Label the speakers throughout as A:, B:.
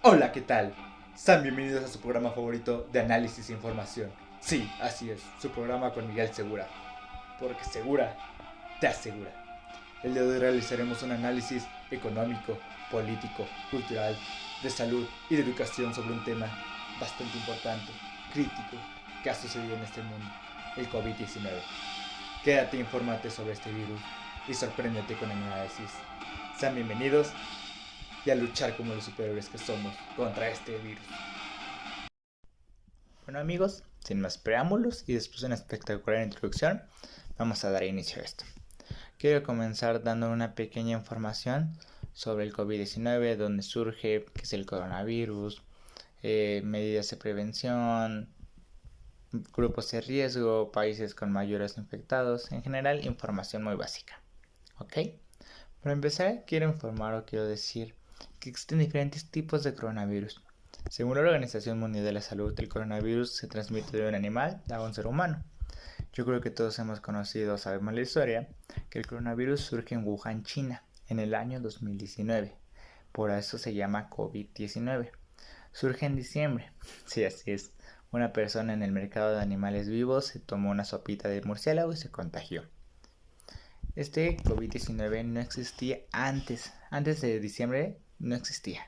A: Hola, ¿qué tal? Sean bienvenidos a su programa favorito de análisis e información. Sí, así es, su programa con Miguel Segura. Porque Segura te asegura. El día de hoy realizaremos un análisis económico, político, cultural, de salud y de educación sobre un tema bastante importante, crítico, que ha sucedido en este mundo, el COVID-19. Quédate e infórmate sobre este virus y sorpréndete con el análisis. Sean bienvenidos y a luchar como los superhéroes que somos contra este virus. Bueno amigos, sin más preámbulos y después de una espectacular introducción, vamos a dar inicio a esto. Quiero comenzar dando una pequeña información sobre el COVID-19, dónde surge, qué es el coronavirus, medidas de prevención, grupos de riesgo, países con mayores infectados, en general información muy básica. ¿Ok? Para empezar, quiero informar o quiero decir que existen diferentes tipos de coronavirus. Según la Organización Mundial de la Salud, el coronavirus se transmite de un animal a un ser humano. Yo creo que todos hemos conocido, sabemos la historia, que el coronavirus surge en Wuhan, China, en el año 2019. Por eso se llama COVID-19. Surge en diciembre. Sí, así es. Una persona en el mercado de animales vivos se tomó una sopita de murciélago y se contagió. Este COVID-19 no existía antes de diciembre no existía.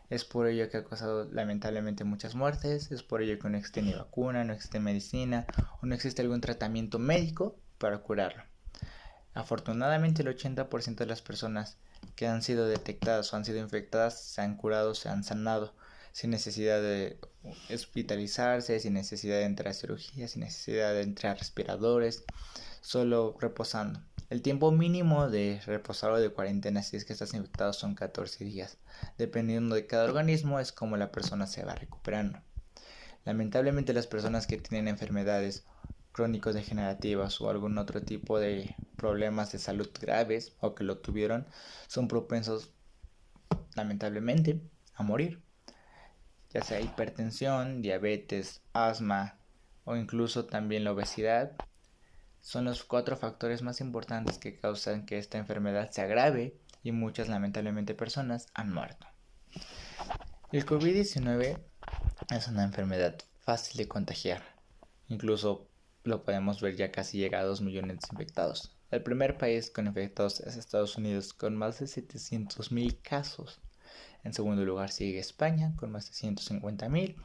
A: Es por ello que ha causado lamentablemente muchas muertes, es por ello que no existe ni vacuna, no existe medicina o no existe algún tratamiento médico para curarlo. Afortunadamente el 80% de las personas que han sido detectadas o han sido infectadas se han curado, se han sanado sin necesidad de hospitalizarse, sin necesidad de entrar a cirugía, sin necesidad de entrar a respiradores, solo reposando. El tiempo mínimo de reposar o de cuarentena si es que estás infectado son 14 días. Dependiendo de cada organismo es como la persona se va recuperando. Lamentablemente las personas que tienen enfermedades crónicos degenerativas o algún otro tipo de problemas de salud graves o que lo tuvieron son propensos lamentablemente a morir, ya sea hipertensión, diabetes, asma o incluso también la obesidad. Son los 4 factores más importantes que causan que esta enfermedad se agrave y muchas lamentablemente personas han muerto. El COVID-19 es una enfermedad fácil de contagiar, incluso lo podemos ver ya casi llega a 2 millones de infectados. El primer país con infectados es Estados Unidos con más de 700,000 casos. En segundo lugar sigue España con más de 150,000.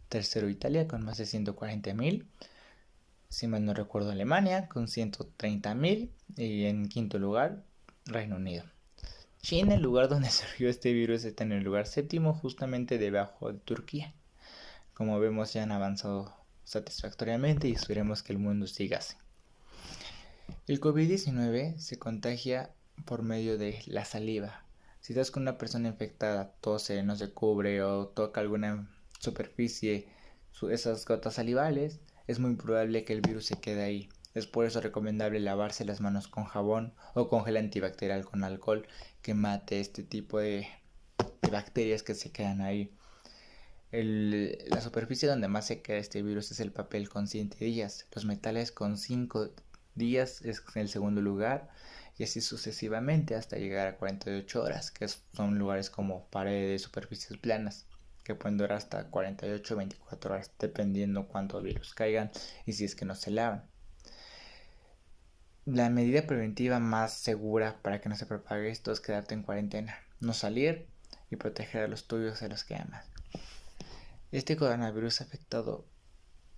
A: Tercero Italia con más de 140,000. Si mal no recuerdo Alemania con 130,000. Y en quinto lugar Reino Unido. China, el lugar donde surgió este virus, está en el lugar séptimo, justamente debajo de Turquía. Como vemos ya han avanzado satisfactoriamente y esperemos que el mundo siga así. El COVID-19 se contagia por medio de la saliva. Si estás con una persona infectada, tose, no se cubre o toca alguna superficie, esas gotas salivales, es muy probable que el virus se quede ahí. Es por eso recomendable lavarse las manos con jabón o con gel antibacterial con alcohol que mate este tipo de bacterias que se quedan ahí. La superficie donde más se queda este virus es el papel con 7 días. Los metales con 5 días es el segundo lugar. Y así sucesivamente hasta llegar a 48 horas, que son lugares como paredes, superficies planas, que pueden durar hasta 48 o 24 horas, dependiendo cuánto virus caigan y si es que no se lavan. La medida preventiva más segura para que no se propague esto es quedarte en cuarentena, no salir y proteger a los tuyos y a los que amas. Este coronavirus ha afectado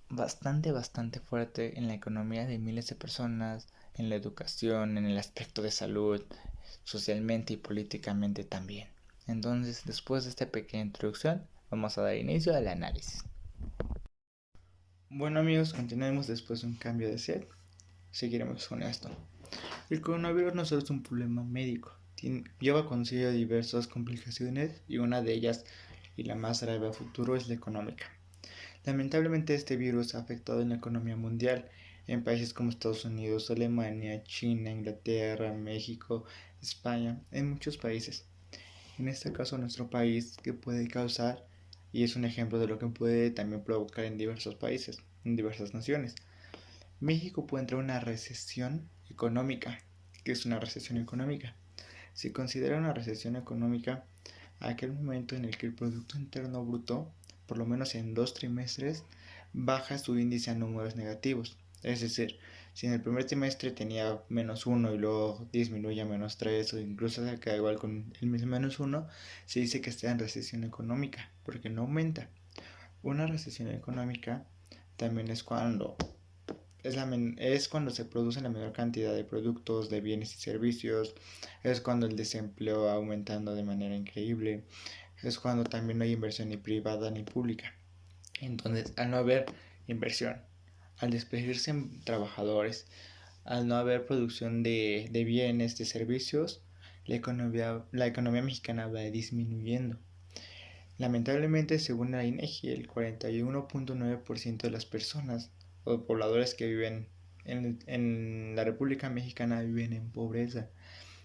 A: bastante fuerte en la economía de miles de personas, en la educación, en el aspecto de salud, socialmente y políticamente también. Entonces, después de esta pequeña introducción, vamos a dar inicio al análisis. Bueno amigos, continuemos después de un cambio de set. Seguiremos con esto. El coronavirus no solo es un problema médico, lleva consigo diversas complicaciones y una de ellas, y la más grave a futuro, es la económica. Lamentablemente este virus ha afectado en la economía mundial en países como Estados Unidos, Alemania, China, Inglaterra, México, España, en muchos países. En este caso nuestro país que puede causar y es un ejemplo de lo que puede también provocar en diversos países, en diversas naciones. México puede entrar en una recesión económica. ¿Qué es una recesión económica? Se considera una recesión económica aquel momento en el que el Producto Interno Bruto, por lo menos en 2 trimestres, baja su índice a números negativos. Es decir, si en el primer trimestre tenía -1 y luego disminuye a -3 o incluso se queda igual con el mismo -1, se dice que está en recesión económica, porque no aumenta. Una recesión económica también es cuando se produce la menor cantidad de productos, de bienes y servicios, es cuando el desempleo va aumentando de manera increíble, es cuando también no hay inversión ni privada ni pública. Entonces, al no haber inversión, al despedirse en trabajadores, al no haber producción de bienes, de servicios, la economía mexicana va disminuyendo. Lamentablemente, según la INEGI, el 41.9% de las personas o pobladores que viven en la República Mexicana viven en pobreza.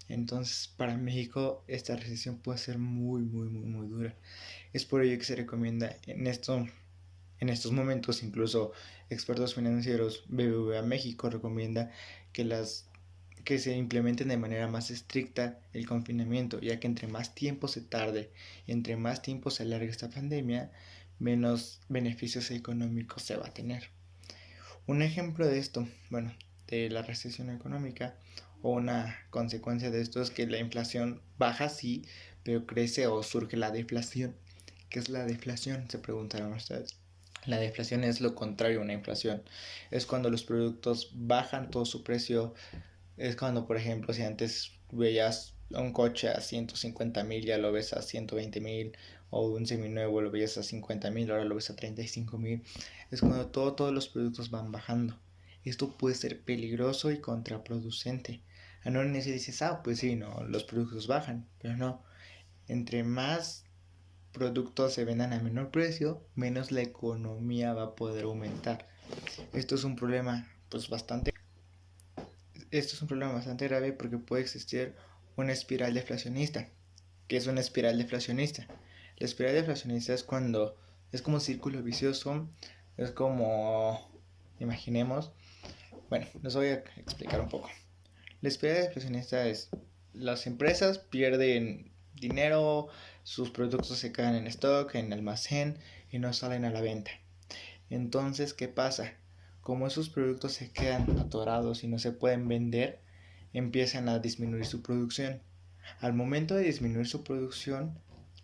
A: Entonces, para México esta recesión puede ser muy, muy, muy, muy dura. Es por ello que se recomienda en estos momentos, incluso expertos financieros, BBVA México recomienda que se implementen de manera más estricta el confinamiento, ya que entre más tiempo se tarde y entre más tiempo se alargue esta pandemia, menos beneficios económicos se va a tener. Un ejemplo de esto, bueno, de la recesión económica o una consecuencia de esto es que la inflación baja sí, pero crece o surge la deflación. ¿Qué es la deflación? Se preguntarán ustedes. La deflación es lo contrario a una inflación. Es cuando los productos bajan todo su precio. Es cuando, por ejemplo, si antes veías un coche a 150,000, ya lo ves a 120,000, o un seminuevo lo veías a 50,000, ahora lo ves a 35,000. Es cuando todos los productos van bajando. Esto puede ser peligroso y contraproducente. A no dices, pues sí, no, los productos bajan, pero no. Entre más productos se vendan a menor precio, menos la economía va a poder aumentar. Esto es un problema bastante grave porque puede existir una espiral deflacionista. ¿Qué es una espiral deflacionista? La espiral deflacionista es cuando es como un círculo vicioso, es como, imaginemos, bueno, les voy a explicar un poco. La espiral deflacionista es, las empresas pierden dinero, sus productos se quedan en stock, en almacén y no salen a la venta. Entonces, ¿qué pasa? Como esos productos se quedan atorados y no se pueden vender, empiezan a disminuir su producción. Al momento de disminuir su producción,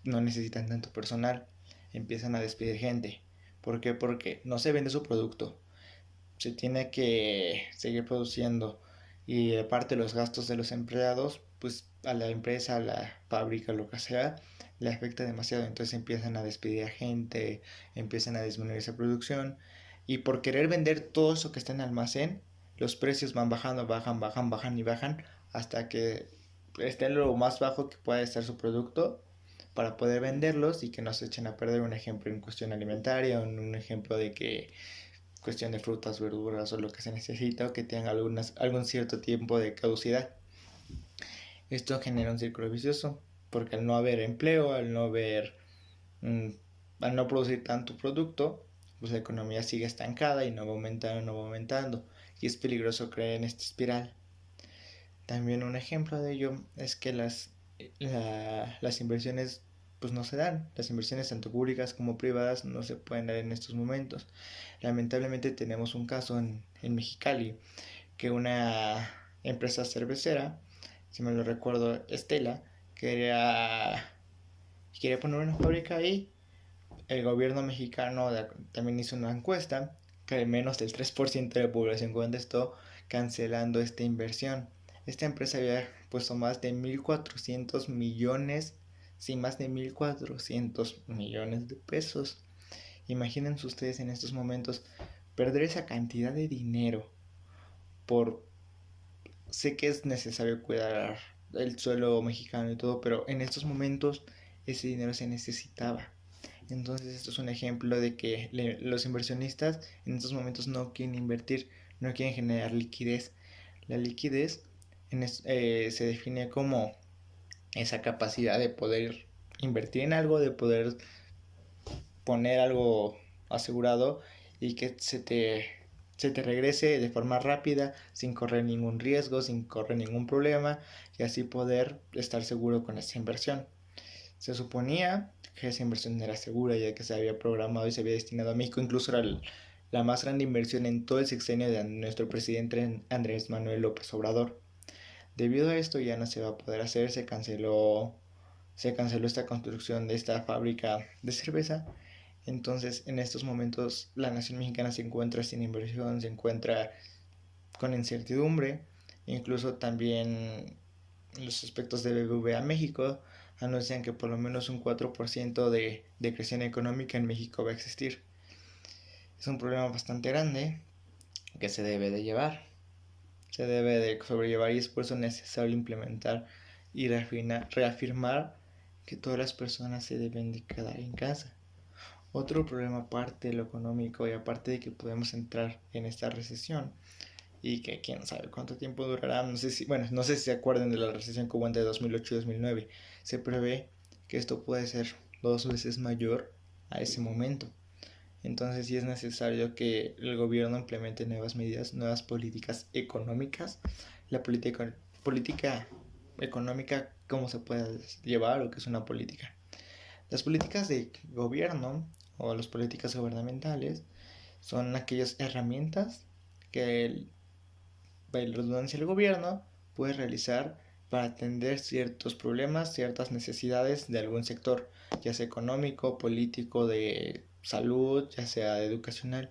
A: no necesitan tanto personal, empiezan a despedir gente. ¿Por qué? Porque no se vende su producto, se tiene que seguir produciendo y aparte los gastos de los empleados, pues a la empresa, a la fábrica, lo que sea, le afecta demasiado. Entonces empiezan a despedir a gente, empiezan a disminuir esa producción y por querer vender todo eso que está en almacén, los precios van bajando, bajan y bajan hasta que esté en lo más bajo que pueda estar su producto para poder venderlos y que no se echen a perder. Un ejemplo en cuestión alimentaria, un ejemplo de que cuestión de frutas, verduras o lo que se necesita o que tengan algún cierto tiempo de caducidad. Esto genera un círculo vicioso porque al no haber empleo, al no producir tanto producto, pues la economía sigue estancada y no va aumentando y es peligroso creer en esta espiral. También un ejemplo de ello es que las inversiones pues no se dan. Las inversiones tanto públicas como privadas no se pueden dar en estos momentos. Lamentablemente tenemos un caso en Mexicali que una empresa cervecera, si me lo recuerdo, Estela, quería poner una fábrica ahí. El gobierno mexicano también hizo una encuesta que menos del 3% de la población contestó cancelando esta inversión. Esta empresa había puesto más de 1,400 millones, sí, más de 1,400 millones de pesos. Imagínense ustedes en estos momentos perder esa cantidad de dinero sé que es necesario cuidar el suelo mexicano y todo, pero en estos momentos ese dinero se necesitaba. Entonces esto es un ejemplo de que los inversionistas en estos momentos no quieren invertir, no quieren generar liquidez. La liquidez se define como esa capacidad de poder invertir en algo, de poder poner algo asegurado y que se te regrese de forma rápida, sin correr ningún riesgo, sin correr ningún problema y así poder estar seguro con esa inversión. Se suponía que esa inversión era segura, ya que se había programado y se había destinado a México. Incluso era la más grande inversión en todo el sexenio de nuestro presidente Andrés Manuel López Obrador. Debido a esto ya no se va a poder hacer, se canceló esta construcción de esta fábrica de cerveza. Entonces, en estos momentos, la nación mexicana se encuentra sin inversión, se encuentra con incertidumbre. Incluso también los aspectos de BBVA México anuncian que por lo menos un 4% de decreción económica en México va a existir. Es un problema bastante grande que se debe de llevar, se debe de sobrellevar, y es por eso necesario implementar y reafirmar que todas las personas se deben de quedar en casa. Otro problema aparte de lo económico y aparte de que podemos entrar en esta recesión y que quién sabe cuánto tiempo durará, no sé si se acuerdan de la recesión que hubo entre 2008 y 2009, se prevé que esto puede ser 2 veces mayor a ese momento. Entonces sí es necesario que el gobierno implemente nuevas medidas, nuevas políticas económicas. La política económica, ¿cómo se puede llevar o qué es una política? Las políticas de gobierno o las políticas gubernamentales son aquellas herramientas que la redundancia del gobierno puede realizar para atender ciertos problemas, ciertas necesidades de algún sector, ya sea económico, político, de salud, ya sea educacional.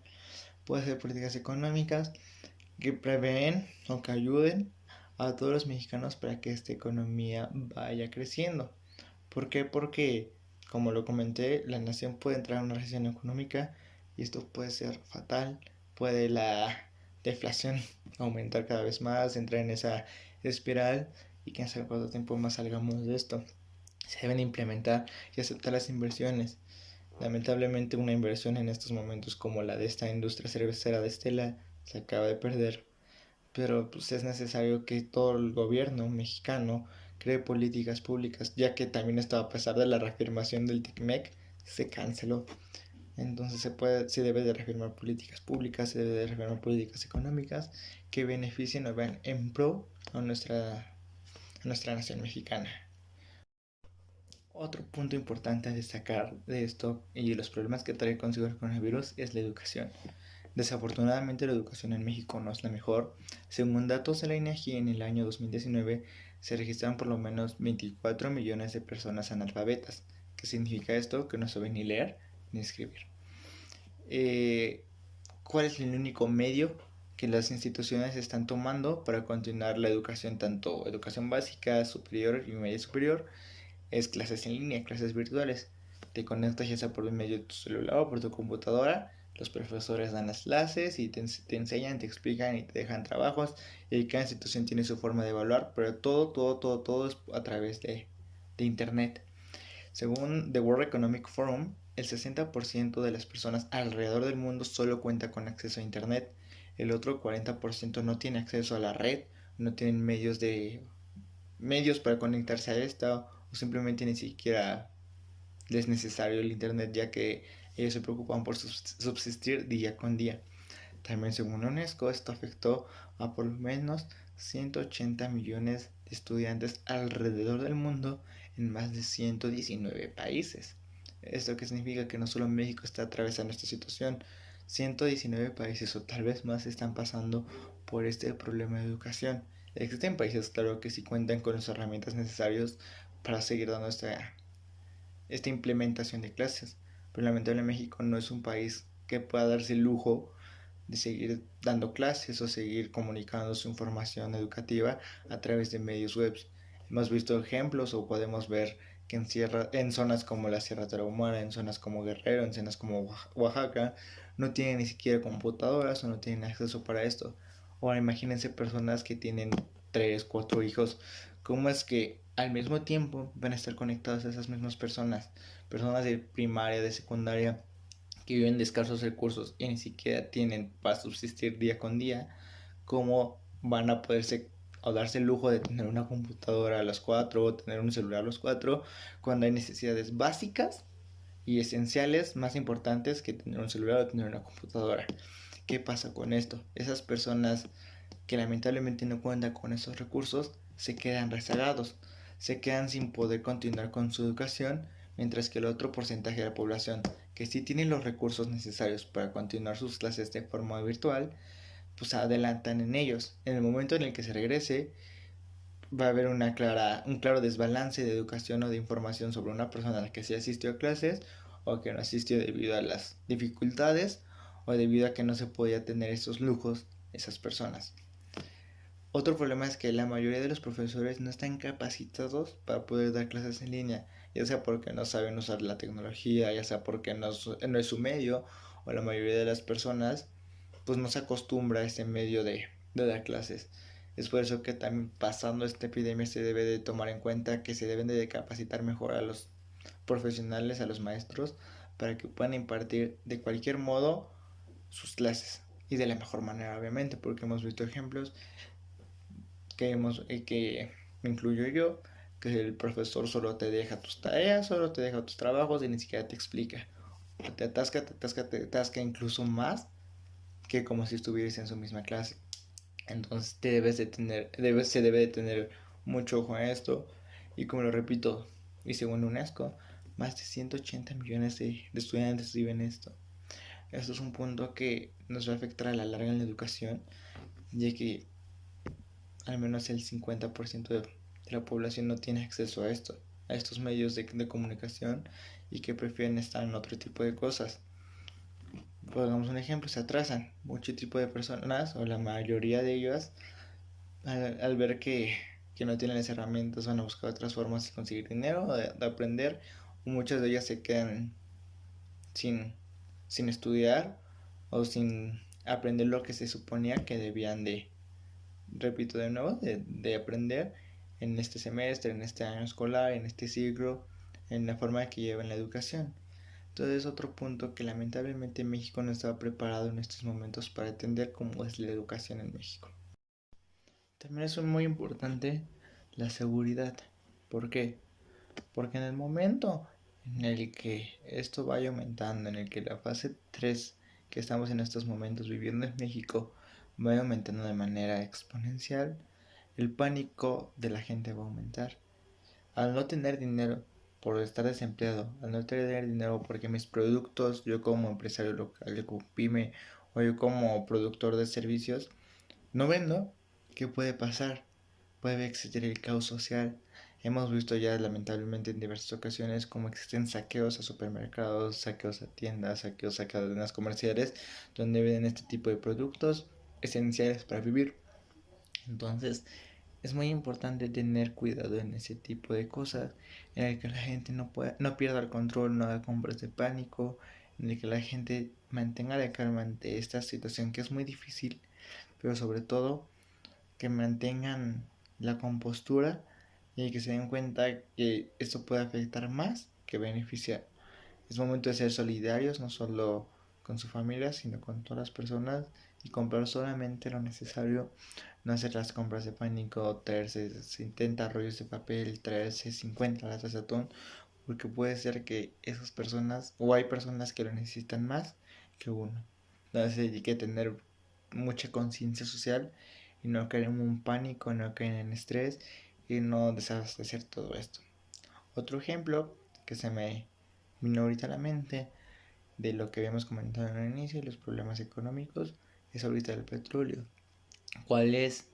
A: Puede ser políticas económicas que prevén o que ayuden a todos los mexicanos para que esta economía vaya creciendo. ¿Por qué? Porque, como lo comenté, la nación puede entrar en una recesión económica y esto puede ser fatal. Puede la deflación aumentar cada vez más, entrar en esa espiral y quién sabe cuánto tiempo más salgamos de esto. Se deben implementar y aceptar las inversiones. Lamentablemente una inversión en estos momentos como la de esta industria cervecera de Estela se acaba de perder, pero pues es necesario que todo el gobierno mexicano cree políticas públicas, ya que también esto, a pesar de la reafirmación del TICMEC, se canceló. Entonces se debe de reafirmar políticas públicas, se debe de reafirmar políticas económicas que beneficien o vean en pro a nuestra nación mexicana. Otro punto importante a destacar de esto y los problemas que trae consigo el coronavirus es la educación. Desafortunadamente la educación en México no es la mejor. Según datos de la INEGI, en el año 2019 se registraron por lo menos 24 millones de personas analfabetas. ¿Qué significa esto? Que no saben ni leer ni escribir. ¿Cuál es el único medio que las instituciones están tomando para continuar la educación, tanto educación básica, superior y media superior? Es clases en línea, clases virtuales. Te conectas ya sea por medio de tu celular o por tu computadora. Los profesores dan las clases y te enseñan, te explican y te dejan trabajos. Y cada institución tiene su forma de evaluar, pero todo es a través de internet. Según The World Economic Forum, el 60% de las personas alrededor del mundo solo cuenta con acceso a internet. El otro 40% no tiene acceso a la red, no tienen medios para conectarse a esta, o simplemente ni siquiera es necesario el internet, ya que ellos se preocupan por subsistir día con día. También según UNESCO, esto afectó a por lo menos 180 millones de estudiantes alrededor del mundo en más de 119 países. ¿Esto qué significa? Que no solo México está atravesando esta situación, 119 países o tal vez más están pasando por este problema de educación. Existen países, claro, que sí cuentan con las herramientas necesarias para seguir dando esta implementación de clases, pero lamentablemente México no es un país que pueda darse el lujo de seguir dando clases o seguir comunicando su información educativa a través de medios web. Hemos visto ejemplos o podemos ver que en zonas como la Sierra Tarahumara, en zonas como Guerrero, en zonas como Oaxaca, no tienen ni siquiera computadoras o no tienen acceso para esto. Ahora imagínense personas que tienen 3, 4 hijos. ¿Cómo es que al mismo tiempo van a estar conectadas a esas mismas personas? Personas de primaria, de secundaria, que viven de escasos recursos y ni siquiera tienen para subsistir día con día. ¿Cómo van a poderse o darse el lujo de tener una computadora a los 4 o tener un celular a los 4 cuando hay necesidades básicas y esenciales más importantes que tener un celular o tener una computadora? ¿Qué pasa con esto? Esas personas que lamentablemente no cuentan con esos recursos se quedan rezagados. se quedan sin poder continuar con su educación, mientras que el otro porcentaje de la población que sí tiene los recursos necesarios para continuar sus clases de forma virtual, pues adelantan en ellos. En el momento en el que se regrese, va a haber un claro desbalance de educación o de información sobre una persona a la que sí asistió a clases o que no asistió debido a las dificultades o debido a que no se podía tener esos lujos esas personas. Otro problema es que la mayoría de los profesores no están capacitados para poder dar clases en línea, ya sea porque no saben usar la tecnología, ya sea porque no es su medio, o la mayoría de las personas pues no se acostumbra a este medio de dar clases. Es por eso que también pasando esta epidemia se debe de tomar en cuenta que se deben de capacitar mejor a los profesionales, a los maestros, para que puedan impartir de cualquier modo sus clases y de la mejor manera, obviamente, porque hemos visto ejemplos que me incluyo yo, que el profesor solo te deja tus tareas, solo te deja tus trabajos y ni siquiera te explica. Te atasca incluso más que como si estuvieras en su misma clase. Entonces se debe de tener mucho ojo en esto. Y como lo repito, y según UNESCO, más de 180 millones de estudiantes viven esto. Esto es un punto que nos va a afectar a la larga en la educación, ya que al menos el 50% de la población no tiene acceso a esto, a estos medios de comunicación y que prefieren estar en otro tipo de cosas. Pongamos un ejemplo, se atrasan. Mucho tipo de personas, o la mayoría de ellas, al ver que no tienen las herramientas, van a buscar otras formas de conseguir dinero, de aprender. Muchas de ellas se quedan sin, sin estudiar o sin aprender lo que se suponía que debían de, repito de nuevo, de aprender en este semestre, en este año escolar, en este ciclo, en la forma que llevan la educación. Entonces, otro punto que lamentablemente México no estaba preparado en estos momentos para entender cómo es la educación en México. También es muy importante la seguridad. ¿Por qué? Porque en el momento en el que esto vaya aumentando, en el que la fase 3 que estamos en estos momentos viviendo en México vaya aumentando de manera exponencial, el pánico de la gente va a aumentar. Al no tener dinero por estar desempleado, al no tener dinero porque mis productos, yo como empresario local, yo como pyme o yo como productor de servicios, no vendo, ¿qué puede pasar? Puede existir el caos social. Hemos visto ya lamentablemente en diversas ocasiones cómo existen saqueos a supermercados, saqueos a tiendas, saqueos a cadenas comerciales donde venden este tipo de productos esenciales para vivir. Entonces, es muy importante tener cuidado en ese tipo de cosas, en el que la gente no pierda el control, no haga compras de pánico, en el que la gente mantenga la calma ante esta situación que es muy difícil, pero sobre todo que mantengan la compostura y que se den cuenta que esto puede afectar más que beneficiar. Es momento de ser solidarios, no solo con su familia, sino con todas las personas y comprar solamente lo necesario, no hacer las compras de pánico, traerse 70 rollos de papel, traerse 50 latas de atún, porque puede ser que esas personas, o hay personas que lo necesitan más que uno. Entonces hay que tener mucha conciencia social y no caer en un pánico, no caer en estrés y no desabastecer todo esto. Otro ejemplo que se me vino ahorita a la mente de lo que habíamos comentado en el inicio, los problemas económicos, es ahorita el petróleo. ¿Cuál es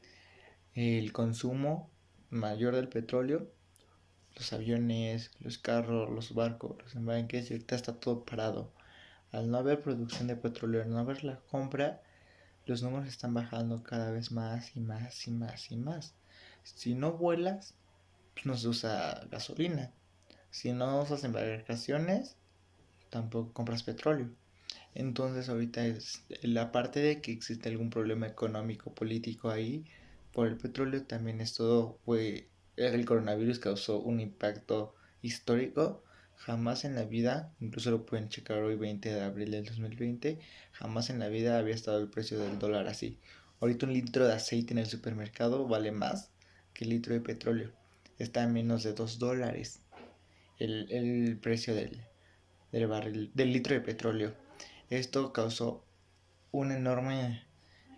A: el consumo mayor del petróleo? Los aviones, los carros, los barcos, los embarques, y ahorita está todo parado. Al no haber producción de petróleo, al no haber la compra, los números están bajando cada vez más y más y más y más. Si no vuelas, pues no se usa gasolina. Si no usas embarcaciones, tampoco compras petróleo. Entonces ahorita es la parte de que existe algún problema económico, político ahí por el petróleo, también es todo, el coronavirus causó un impacto histórico. Jamás en la vida, incluso lo pueden checar hoy 20 de abril del 2020, jamás en la vida había estado el precio del dólar así. Ahorita un litro de aceite en el supermercado vale más que el litro de petróleo. Está a menos de $2 el precio del barril, del litro de petróleo. Esto causó un enorme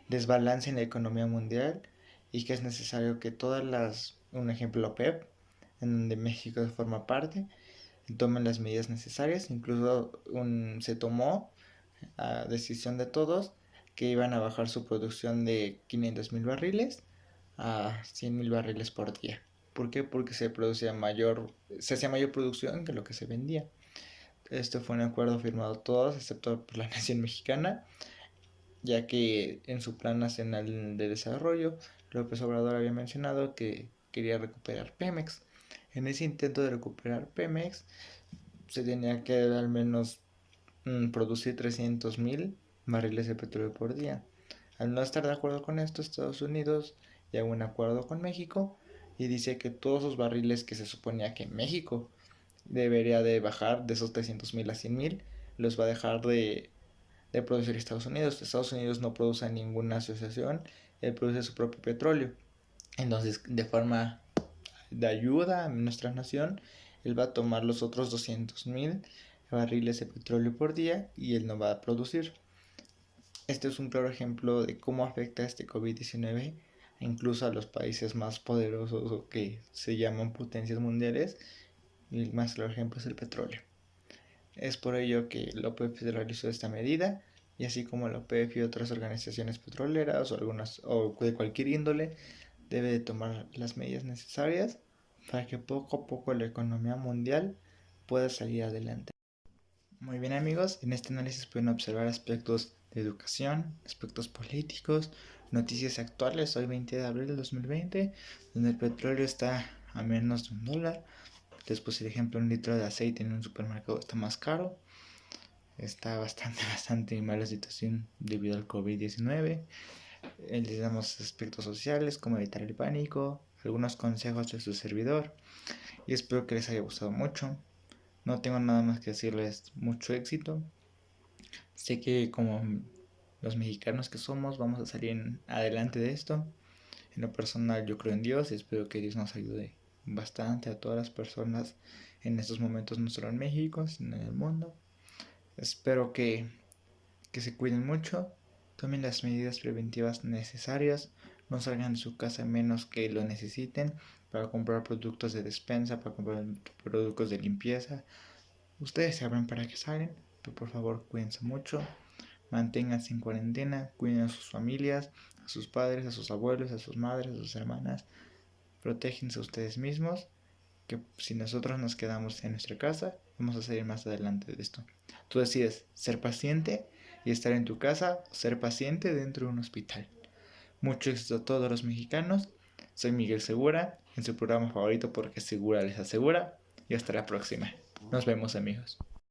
A: desbalance en la economía mundial y que es necesario que un ejemplo OPEP, en donde México forma parte, tomen las medidas necesarias. Incluso se tomó a decisión de todos que iban a bajar su producción de 500,000 barriles a 100,000 barriles por día. ¿Por qué? Porque se hacía mayor producción que lo que se vendía. Esto fue un acuerdo firmado todos, excepto por la nación mexicana, ya que en su Plan Nacional de Desarrollo, López Obrador había mencionado que quería recuperar Pemex. En ese intento de recuperar Pemex, se tenía que al menos producir 300,000 barriles de petróleo por día. Al no estar de acuerdo con esto, Estados Unidos llegó a un acuerdo con México y dice que todos los barriles que se suponía que México debería de bajar de esos 300,000 a 100,000, los va a dejar de producir Estados Unidos. Estados Unidos no produce ninguna asociación, él produce su propio petróleo. Entonces, de forma de ayuda a nuestra nación, él va a tomar los otros 200,000 barriles de petróleo por día y él no va a producir. Este es un claro ejemplo de cómo afecta este COVID-19 incluso a los países más poderosos o que se llaman potencias mundiales, y el más claro ejemplo es el petróleo. Es por ello que la OPEP realizó esta medida, y así como la OPEP y otras organizaciones petroleras o de cualquier índole, debe de tomar las medidas necesarias para que poco a poco la economía mundial pueda salir adelante. Muy bien amigos, en este análisis pueden observar aspectos de educación, aspectos políticos, noticias actuales, hoy 20 de abril del 2020, donde el petróleo está a menos de $1. Después el ejemplo, un litro de aceite en un supermercado está más caro. Está bastante mala situación debido al COVID-19. Les damos aspectos sociales, como evitar el pánico, algunos consejos de su servidor. Y espero que les haya gustado mucho. No tengo nada más que decirles mucho éxito. Sé que como los mexicanos que somos vamos a salir adelante de esto. En lo personal yo creo en Dios y espero que Dios nos ayude bastante a todas las personas en estos momentos, no solo en México, sino en el mundo. Espero que se cuiden mucho, tomen las medidas preventivas necesarias, no salgan de su casa menos que lo necesiten para comprar productos de despensa, para comprar productos de limpieza. Ustedes sabrán para qué salen, pero por favor cuídense mucho, manténganse en cuarentena, cuiden a sus familias, a sus padres, a sus abuelos, a sus madres, a sus hermanas. Protéjense ustedes mismos, que si nosotros nos quedamos en nuestra casa, vamos a salir más adelante de esto. Tú decides ser paciente y estar en tu casa o ser paciente dentro de un hospital. Mucho éxito a todos los mexicanos. Soy Miguel Segura, en su programa favorito porque Segura les asegura. Y hasta la próxima. Nos vemos amigos.